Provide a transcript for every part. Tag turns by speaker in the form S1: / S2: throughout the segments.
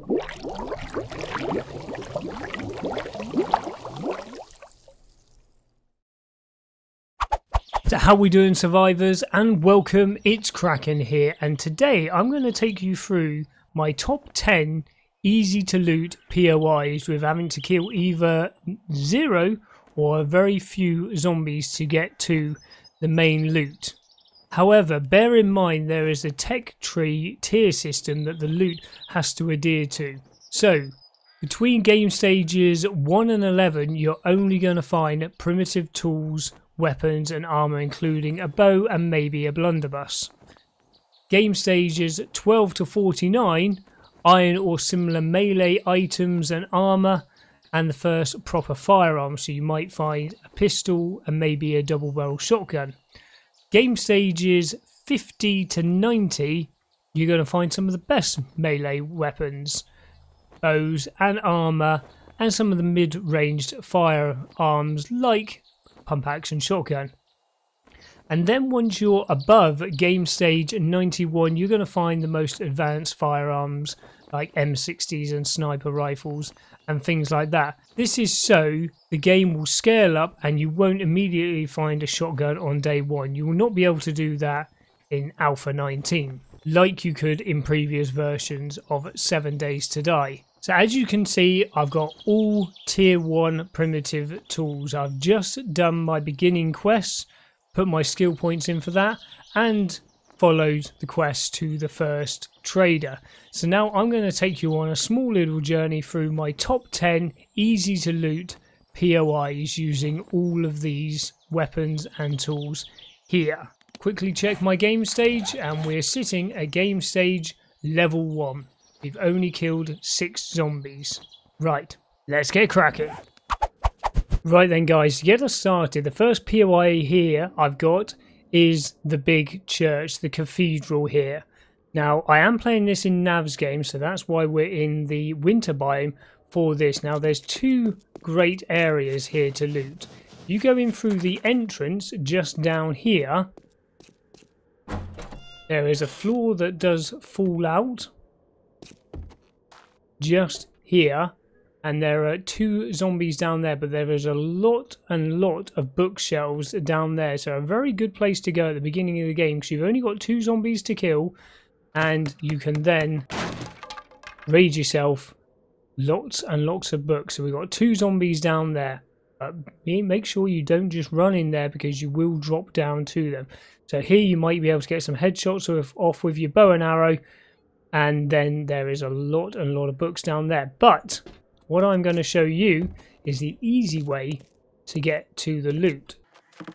S1: So how we doing, survivors, and welcome. It's Kraken here, and today I'm going to take you through my top 10 easy to loot POIs with having to kill either 0 or very few zombies to get to the main loot. However, bear in mind there is a tech tree tier system that the loot has to adhere to. So between game stages 1 and 11 you're only going to find primitive tools, weapons and armor, including a bow and maybe a blunderbuss. Game stages 12 to 49, iron or similar melee items and armor, and the first proper firearm, so you might find a pistol and maybe a double barrel shotgun. Game stages 50 to 90, you're going to find some of the best melee weapons, bows and armor, and some of the mid-ranged firearms like pump action shotgun. And then once you're above game stage 91, you're going to find the most advanced firearms like M60s and sniper rifles and things like that. This is so the game will scale up and you won't immediately find a shotgun on day 1. You will not be able to do that in Alpha 19 like you could in previous versions of 7 Days to Die. So as you can see, I've got all tier 1 primitive tools. I've just done my beginning quests, put my skill points in for that, and followed the quest to the first trader. So now I'm going to take you on a small little journey through my top 10 easy to loot POIs using all of these weapons and tools here. Quickly check my game stage, and we're sitting at game stage level 1. We've only killed 6 zombies. Right, let's get cracking. Right then guys, to get us started, the first POI here I've got is the big church, the cathedral here. Now I am playing this in Nav's game, so that's why we're in the winter biome for this. Now there's 2 great areas here to loot. You go in through the entrance just down here. There is a floor that does fall out just here, and there are 2 zombies down there, but there is a lot of bookshelves down there, so a very good place to go at the beginning of the game because you've only got 2 zombies to kill, and you can then raid yourself lots and lots of books. So we've got 2 zombies down there. Make sure you don't just run in there because you will drop down to them. So here you might be able to get some headshots off with your bow and arrow. And then there is a lot of books down there. But what I'm going to show you is the easy way to get to the loot.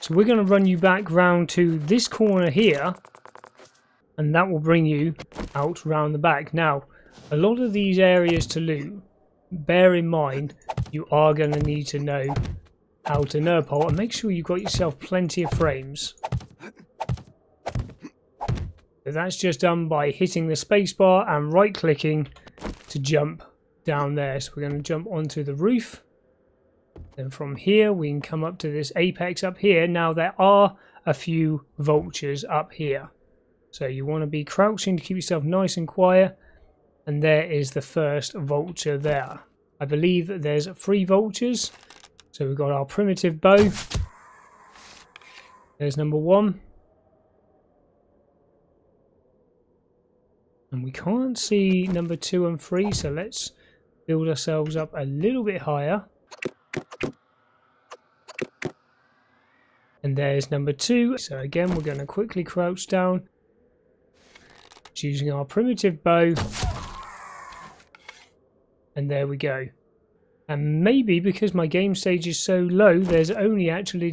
S1: So we're going to run you back round to this corner here, and that will bring you out round the back. Now, a lot of these areas to loot, bear in mind, you are going to need to know how to nerdpole, and make sure you've got yourself plenty of frames. That's just done by hitting the spacebar and right clicking to jump down there. So we're going to jump onto the roof. Then from here we can come up to this apex up here. Now there are a few vultures up here. So you want to be crouching to keep yourself nice and quiet. And there is the first vulture there. I believe that there's 3 vultures. So we've got our primitive bow. There's number 1. And we can't see number 2 and 3, so let's build ourselves up a little bit higher. And there's number 2. So again, we're going to quickly crouch down, using our primitive bow. And there we go. And maybe because my game stage is so low, there's only actually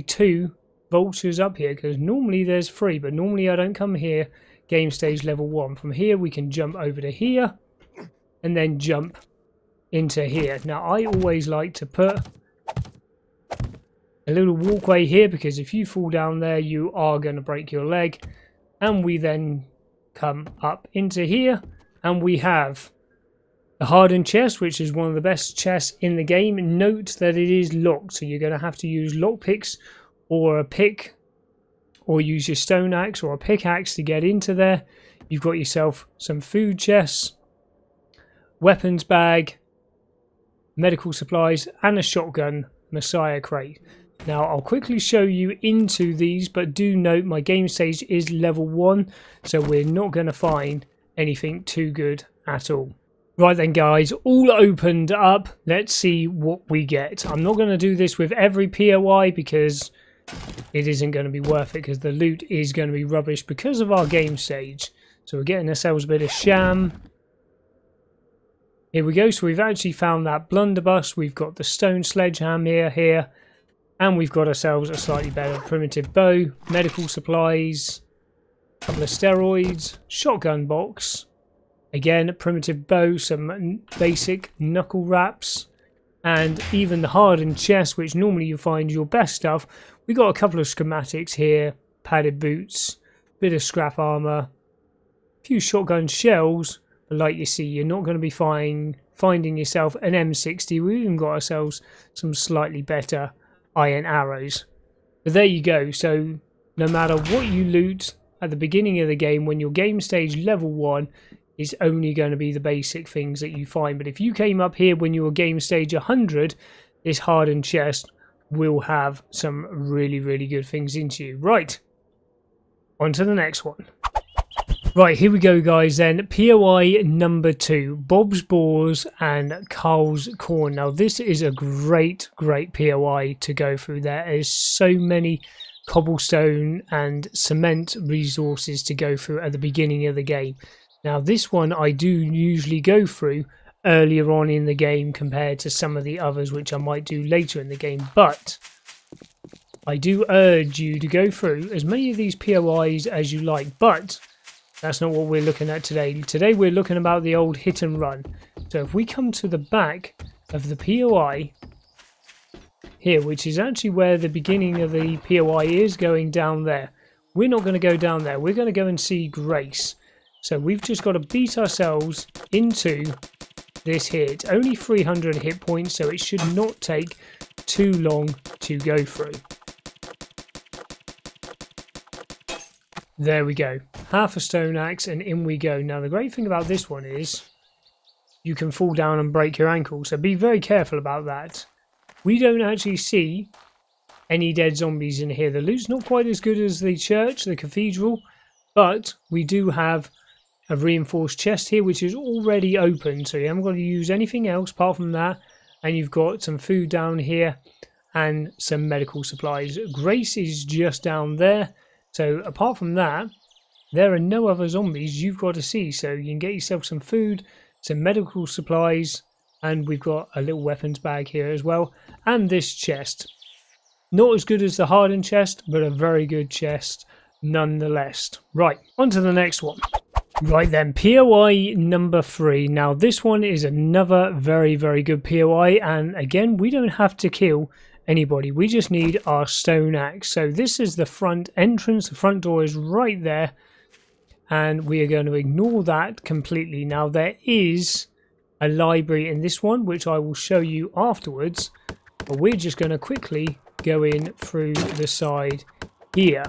S1: 2 vultures up here, because normally there's 3, but normally I don't come here game stage level 1. From here we can jump over to here and then jump into here. Now I always like to put a little walkway here, because if you fall down there you are going to break your leg. And we then come up into here, and we have the hardened chest, which is one of the best chests in the game. Note that it is locked, so you're going to have to use lockpicks or a pick, or use your stone axe or a pickaxe to get into there. You've got yourself some food chests, weapons bag, medical supplies, and a shotgun Messiah crate. Now I'll quickly show you into these, but do note my game stage is level 1, so we're not going to find anything too good at all. Right then guys, all opened up. Let's see what we get. I'm not going to do this with every POI because it isn't going to be worth it, because the loot is going to be rubbish because of our game stage. So we're getting ourselves a bit of sham. Here we go. So we've actually found that blunderbuss. We've got the stone sledgehammer here. And we've got ourselves a slightly better primitive bow, medical supplies, a couple of steroids, shotgun box. Again, a primitive bow, some basic knuckle wraps, and even the hardened chest, which normally you find your best stuff. We got a couple of schematics here, padded boots, bit of scrap armor, a few shotgun shells. But like you see, you're not going to be finding yourself an M60. We even got ourselves some slightly better iron arrows. But there you go. So no matter what you loot at the beginning of the game, when your game stage level 1, is only going to be the basic things that you find. But if you came up here when you were game stage 100, this hardened chest will have some really, really good things into you. Right, on to the next one. Right, here we go guys then. POI number 2, Bob's Boars and Carl's Corn. Now this is a great POI to go through. There is so many cobblestone and cement resources to go through at the beginning of the game. Now this one I do usually go through earlier on in the game compared to some of the others which I might do later in the game, but I do urge you to go through as many of these POIs as you like, but that's not what we're looking at today. Today we're looking about the old hit and run. So if we come to the back of the POI here, which is actually where the beginning of the POI is, going down there. We're not going to go down there. We're going to go and see Grace. So we've just got to beat ourselves into this here. It's only 300 hit points, so it should not take too long to go through. There we go. Half a stone axe and in we go. Now the great thing about this one is you can fall down and break your ankle, so be very careful about that. We don't actually see any dead zombies in here. The loot's not quite as good as the church, the cathedral, but we do have a reinforced chest here which is already open, so you haven't got to use anything else apart from that. And you've got some food down here and some medical supplies. Grace is just down there, so apart from that there are no other zombies you've got to see. So you can get yourself some food, some medical supplies, and we've got a little weapons bag here as well. And this chest, not as good as the hardened chest, but a very good chest nonetheless. Right, on to the next one. Right then, POI number 3. Now this one is another very good POI, and again we don't have to kill anybody, we just need our stone axe. So this is the front entrance, the front door is right there, and we are going to ignore that completely. Now there is a library in this one which I will show you afterwards, but we're just going to quickly go in through the side here.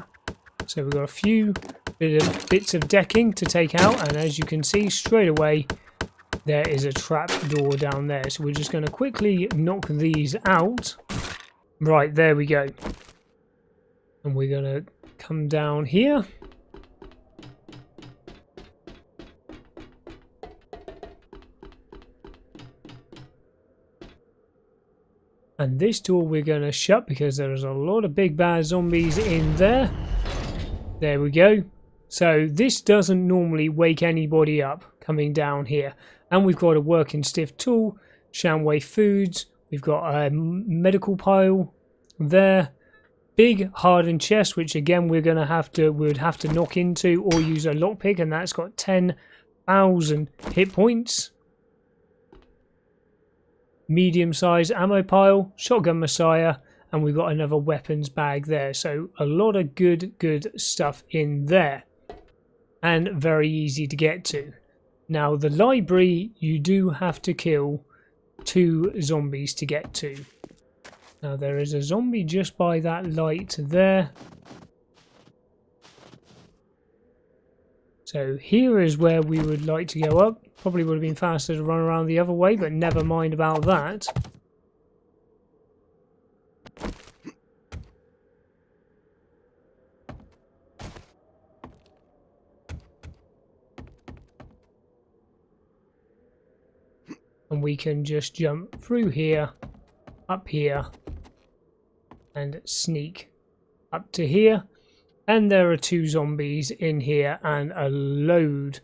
S1: So we've got a few bits of decking to take out, and as you can see straight away there is a trap door down there, so we're just going to quickly knock these out. Right, there we go, and we're going to come down here. And this door we're going to shut because there's a lot of big bad zombies in there. There we go. So this doesn't normally wake anybody up coming down here. And we've got a working stiff tool, Shamway foods. We've got a medical pile there. Big hardened chest, which again we would have to knock into or use a lockpick, and that's got 10,000 hit points. Medium-sized ammo pile, shotgun Messiah, and we've got another weapons bag there. So a lot of good stuff in there, and very easy to get to. Now the library you do have to kill 2 zombies to get to. Now there is a zombie just by that light there, So here is where we would like to go up. Probably would have been faster to run around the other way, but never mind about that. And we can just jump through here, up here, and sneak up to here. And there are 2 zombies in here and a load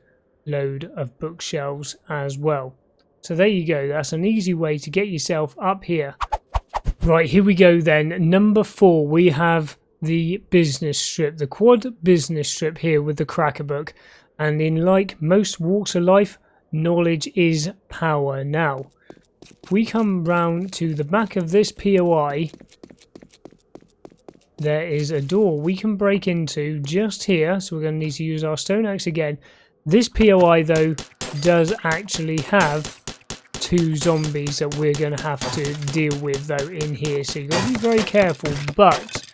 S1: of bookshelves as well. So there you go, that's an easy way to get yourself up here. Right, here we go then. Number 4, we have the business strip, the quad business strip here with the Kraken book. And in like most walks of life, knowledge is power. Now, if we come round to the back of this POI, there is a door we can break into just here, so we're going to need to use our stone axe again. This POI though does actually have 2 zombies that we're going to have to deal with though in here, so you've got to be very careful, but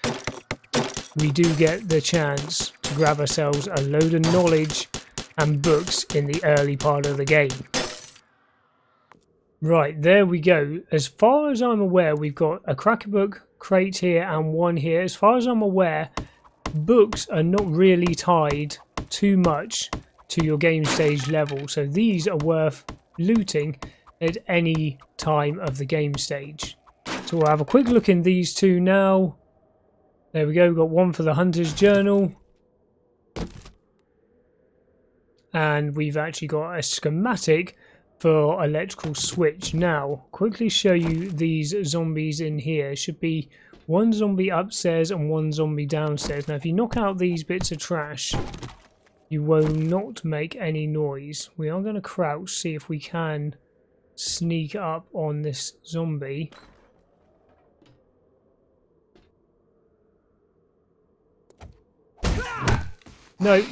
S1: we do get the chance to grab ourselves a load of knowledge and books in the early part of the game. Right, there we go. As far as I'm aware, we've got a Kraken book crate here and 1 here. As far as I'm aware, books are not really tied too much to your game stage level, so these are worth looting at any time of the game stage. So we'll have a quick look in these 2 now. There we go, we've got 1 for the Hunter's Journal. And we've actually got a schematic for electrical switch. Now, quickly show you these zombies in here. Should be 1 zombie upstairs and 1 zombie downstairs. Now, if you knock out these bits of trash, you will not make any noise. We are going to crouch, see if we can sneak up on this zombie. No.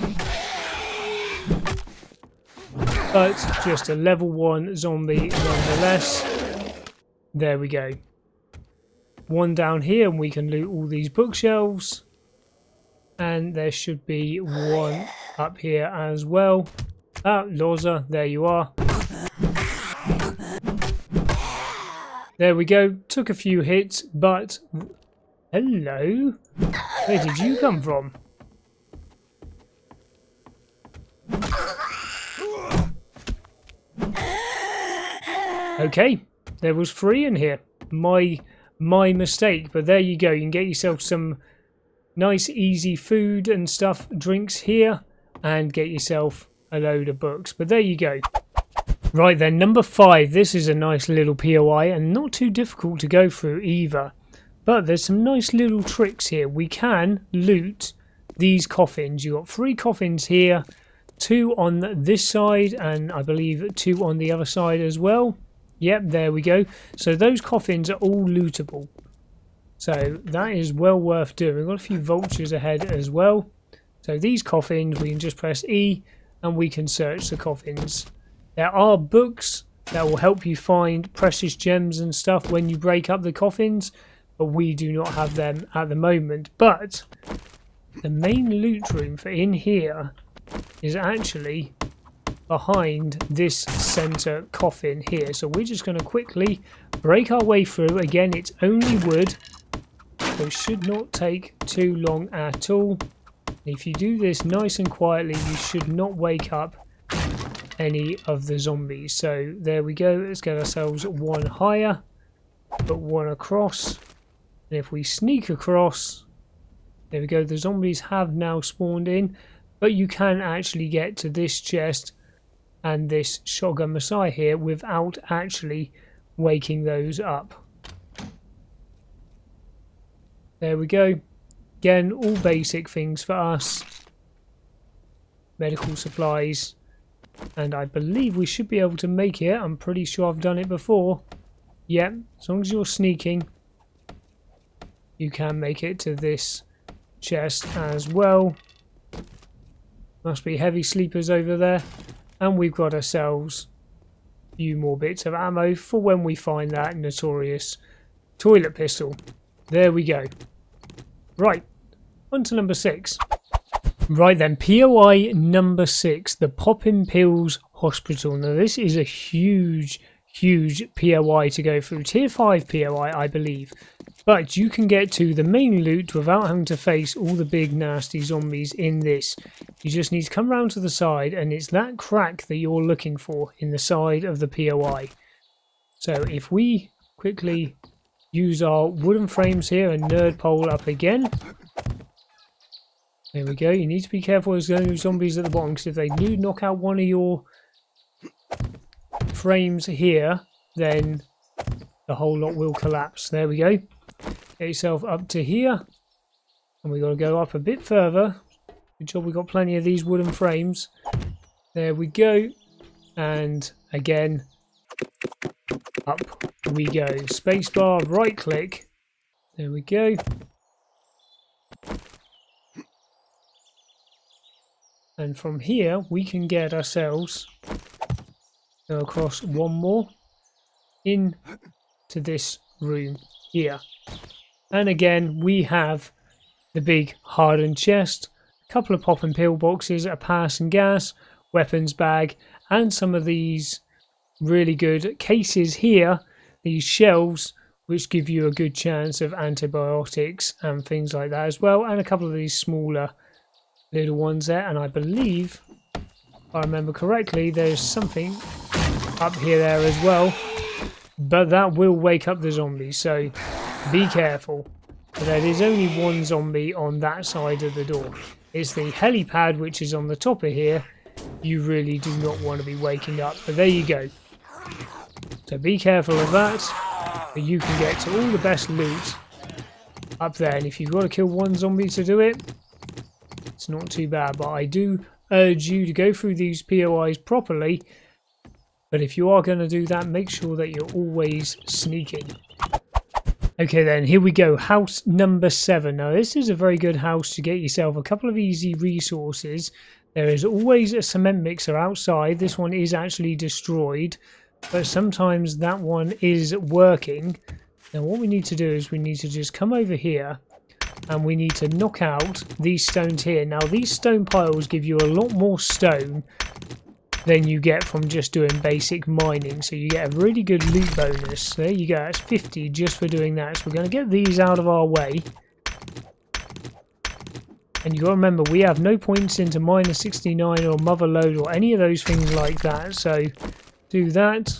S1: But just a level 1 zombie nonetheless. There we go. 1 down here and we can loot all these bookshelves. And there should be 1 up here as well. Ah, Loza, there you are. There we go. Took a few hits, but... Hello? Where did you come from? Okay, there was 3 in here. My mistake, but there you go. You can get yourself some nice easy food and stuff, drinks here, and get yourself a load of books. But there you go. Right then, number 5. This is a nice little POI and not too difficult to go through either. But there's some nice little tricks here. We can loot these coffins. You've got 3 coffins here, 2 on this side, and I believe 2 on the other side as well. Yep, there we go. So those coffins are all lootable. So that is well worth doing. We've got a few vultures ahead as well. So these coffins, we can just press E and we can search the coffins. There are books that will help you find precious gems and stuff when you break up the coffins, but we do not have them at the moment. But the main loot room for in here is actually behind this center coffin here. So we're just going to quickly break our way through. Again, it's only wood, so it should not take too long at all. If you do this nice and quietly, you should not wake up any of the zombies. So there we go. Let's get ourselves 1 higher, put 1 across, and if we sneak across, there we go. The zombies have now spawned in, but you can actually get to this chest and this shotgun Messiah here without actually waking those up. There we go. Again, all basic things for us. Medical supplies. And I believe we should be able to make it. I'm pretty sure I've done it before. Yep, as long as you're sneaking, you can make it to this chest as well. Must be heavy sleepers over there. And we've got ourselves a few more bits of ammo for when we find that notorious toilet pistol. There we go. Right, on to number 6. Right then, POI number 6, the Poppin' Pills Hospital. Now this is a huge POI to go through. Tier 5 POI, I believe. But you can get to the main loot without having to face all the big nasty zombies in this. You just need to come around to the side, and it's that crack that you're looking for in the side of the POI. So if we quickly use our wooden frames here and nerd pole up again. There we go. You need to be careful, there's going to be zombies at the bottom, because if they do knock out one of your frames here, then the whole lot will collapse. There we go. Get yourself up to here, and we got to go up a bit further. Good job, we got plenty of these wooden frames. There we go, and again up we go. Spacebar, right click. There we go. And from here we can get ourselves, go across one more in to this room here. And again we have the big hardened chest, a couple of pop and pill boxes, a pass and gas, weapons bag, and some of these really good cases here, these shelves which give you a good chance of antibiotics and things like that as well, and a couple of these smaller little ones there. And I believe, if I remember correctly, there's something up here there as well, but that will wake up the zombies, so be careful. But there is only one zombie on that side of the door. It's the helipad which is on the top of here. You really do not want to be waking up, but there you go. So be careful of that, but you can get to all the best loot up there, and if you've got to kill one zombie to do it, it's not too bad. But I do urge you to go through these POIs properly, but if you are going to do that, make sure that you're always sneaking. Okay then, here we go, house number 7. Now this is a very good house to get yourself a couple of easy resources. There is always a cement mixer outside. This one is actually destroyed, but sometimes that one is working. Now what we need to do is we need to just come over here and we need to knock out these stones here. Now these stone piles give you a lot more stone than you get from just doing basic mining, so you get a really good loot bonus. There you go, that's 50 just for doing that. So we're going to get these out of our way. And you got to remember, we have no points into minus 69 or mother load or any of those things like that. So do that,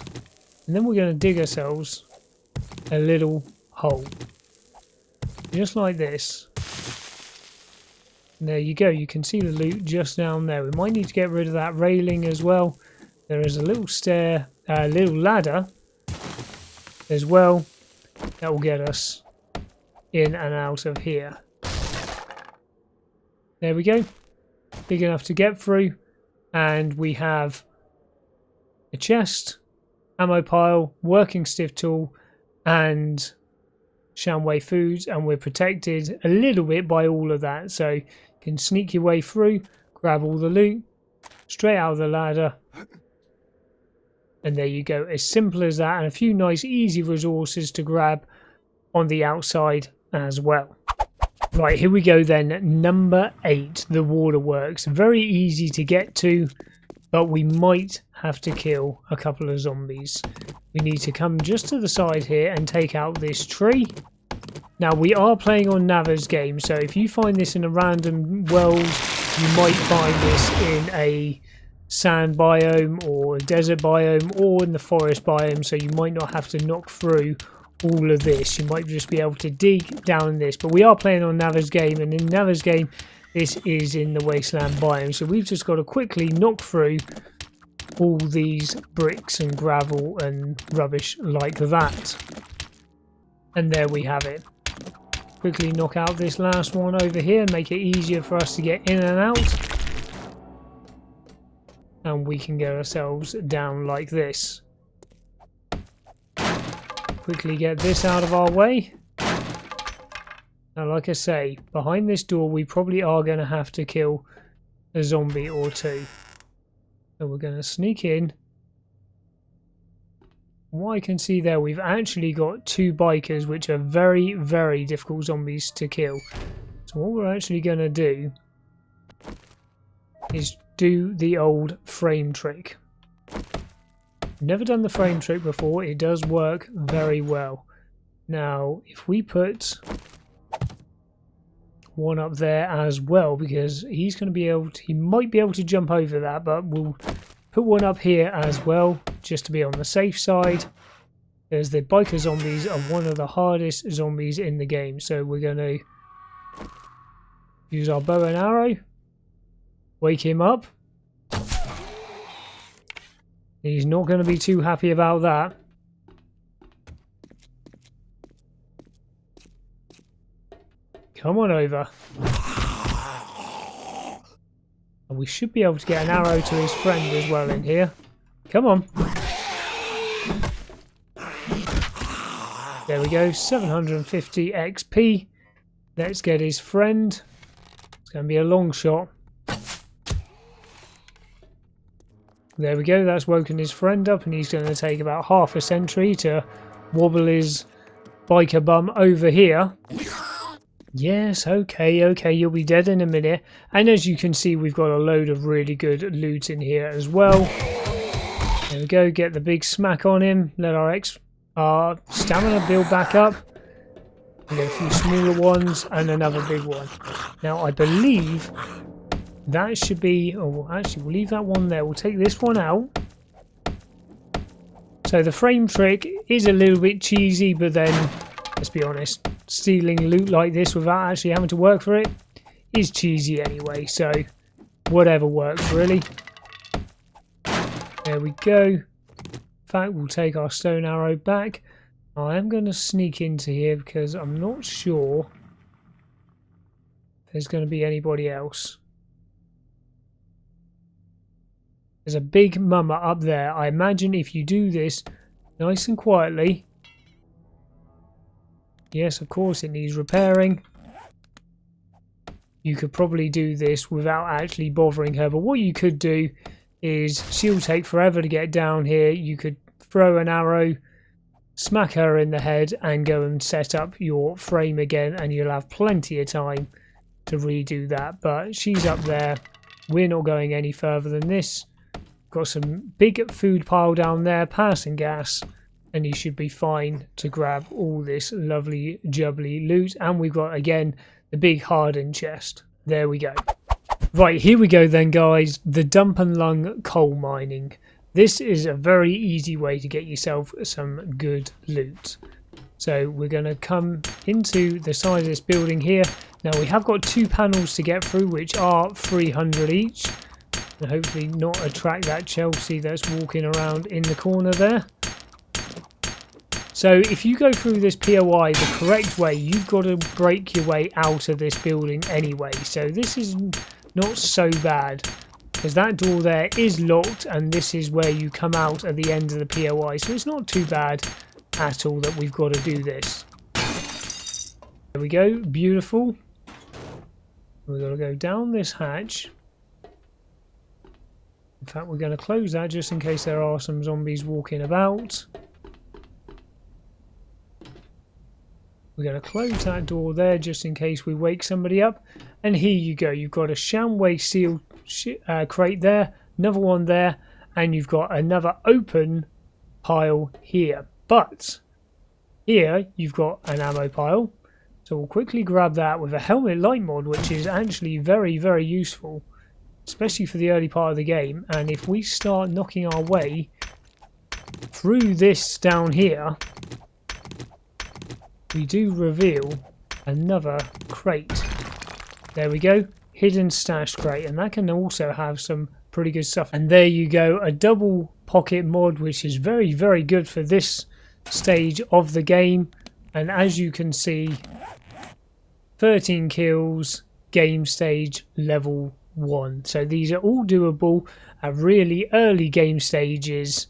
S1: and then we're going to dig ourselves a little hole, just like this. And there you go, you can see the loot just down there. We might need to get rid of that railing as well. There is a little stair, little ladder as well that will get us in and out of here. There we go, big enough to get through, and we have a chest, ammo pile, working stiff tool, and Shamway foods, and we're protected a little bit by all of that, so you can sneak your way through, grab all the loot straight out of the ladder, and there you go, as simple as that, and a few nice easy resources to grab on the outside as well. Right, here we go then, number 8, the waterworks. Very easy to get to, but we might have to kill a couple of zombies. We need to come just to the side here and take out this tree. Now we are playing on Nava's game, so if you find this in a random world, you might find this in a sand biome or a desert biome or in the forest biome, so you might not have to knock through all of this. You might just be able to dig down this, but we are playing on Nava's game, and in Nava's game this is in the wasteland biome, so we've just got to quickly knock through all these bricks and gravel and rubbish like that. And there we have it. Quickly knock out this last one over here, make it easier for us to get in and out, and we can get ourselves down like this. Quickly get this out of our way. Now like I say, behind this door we probably are going to have to kill a zombie or two. So we're going to sneak in. What I can see there, we've actually got 2 bikers, which are very, very difficult zombies to kill. So what we're actually going to do is do the old frame trick. Never done the frame trick before. It does work very well. Now, if we put one up there as well, because he's going to be able to, he might be able to jump over that, but we'll put one up here as well, just to be on the safe side. Because the biker zombies are one of the hardest zombies in the game. So we're going to use our bow and arrow, wake him up. He's not going to be too happy about that. Come on over. And we should be able to get an arrow to his friend as well in here. Come on. There we go, 750 XP. Let's get his friend. It's going to be a long shot. There we go, that's woken his friend up, and he's going to take about half a century to wobble his biker bum over here. Yes, okay, you'll be dead in a minute. And as you can see, we've got a load of really good loot in here as well. There we go, get the big smack on him. Let our stamina build back up. And get a few smaller ones and another big one. Now, I believe that should be... Oh, actually, we'll leave that one there. We'll take this one out. So the frame trick is a little bit cheesy, but then, let's be honest, stealing loot like this without actually having to work for it is cheesy anyway. So whatever works, really. There we go. In fact, we'll take our stone arrow back. I am going to sneak into here because I'm not sure if there's going to be anybody else. There's a big mama up there. I imagine if you do this nice and quietly. Yes, of course, it needs repairing. You could probably do this without actually bothering her. But what you could do is she'll take forever to get down here. You could throw an arrow, smack her in the head, and go and set up your frame again. And you'll have plenty of time to redo that. But she's up there. We're not going any further than this. Got some big food pile down there, passing gas, and you should be fine to grab all this lovely jubbly loot. And we've got again the big hardened chest. There we go. Right, here we go then, guys. The dump and lung coal mining. This is a very easy way to get yourself some good loot. So we're going to come into the side of this building here. Now we have got 2 panels to get through, which are 300 each. And hopefully not attract that Chelsea that's walking around in the corner there. So if you go through this POI the correct way, you've got to break your way out of this building anyway. So this is not so bad, because that door there is locked, and this is where you come out at the end of the POI. So it's not too bad at all that we've got to do this. There we go, beautiful. We've got to go down this hatch. In fact, we're going to close that just in case there are some zombies walking about. We're going to close that door there just in case we wake somebody up. And here you go. You've got a Shamway seal crate there, another one there, and you've got another open pile here. But here you've got an ammo pile. So we'll quickly grab that with a helmet light mod, which is actually very, very useful, especially for the early part of the game. And if we start knocking our way through this down here, we do reveal another crate. There we go, hidden stash crate, and that can also have some pretty good stuff. And there you go, a double pocket mod, which is very, very good for this stage of the game. And as you can see, 13 kills, game stage level 1. So these are all doable at really early game stages,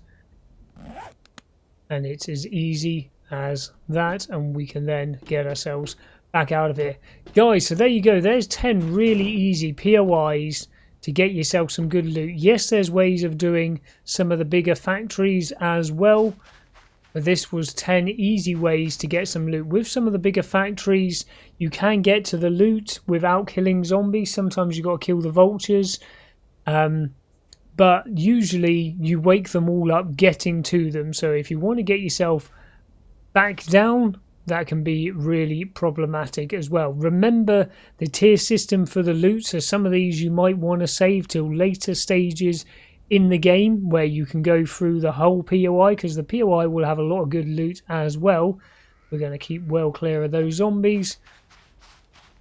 S1: and it's as easy as that, and we can then get ourselves back out of here, guys. So there you go, there's 10 really easy POIs to get yourself some good loot. Yes, there's ways of doing some of the bigger factories as well, but this was 10 easy ways to get some loot. With some of the bigger factories, you can get to the loot without killing zombies. Sometimes you've got to kill the vultures, But usually you wake them all up getting to them. So if you want to get yourself back down, that can be really problematic as well. Remember the tier system for the loot. So some of these you might want to save till later stages in the game where you can go through the whole POI, because the POI will have a lot of good loot as well. We're going to keep well clear of those zombies.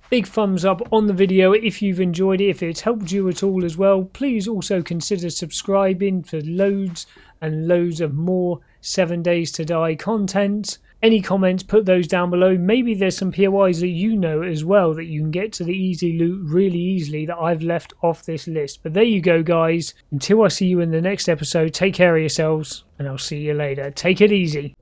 S1: Big thumbs up on the video if you've enjoyed it. If it's helped you at all as well, please also consider subscribing for loads and loads of more 7 Days to Die content. Any comments, put those down below. Maybe there's some POIs that you know as well that you can get to the easy loot really easily that I've left off this list. But there you go, guys. Until I see you in the next episode, take care of yourselves and I'll see you later. Take it easy.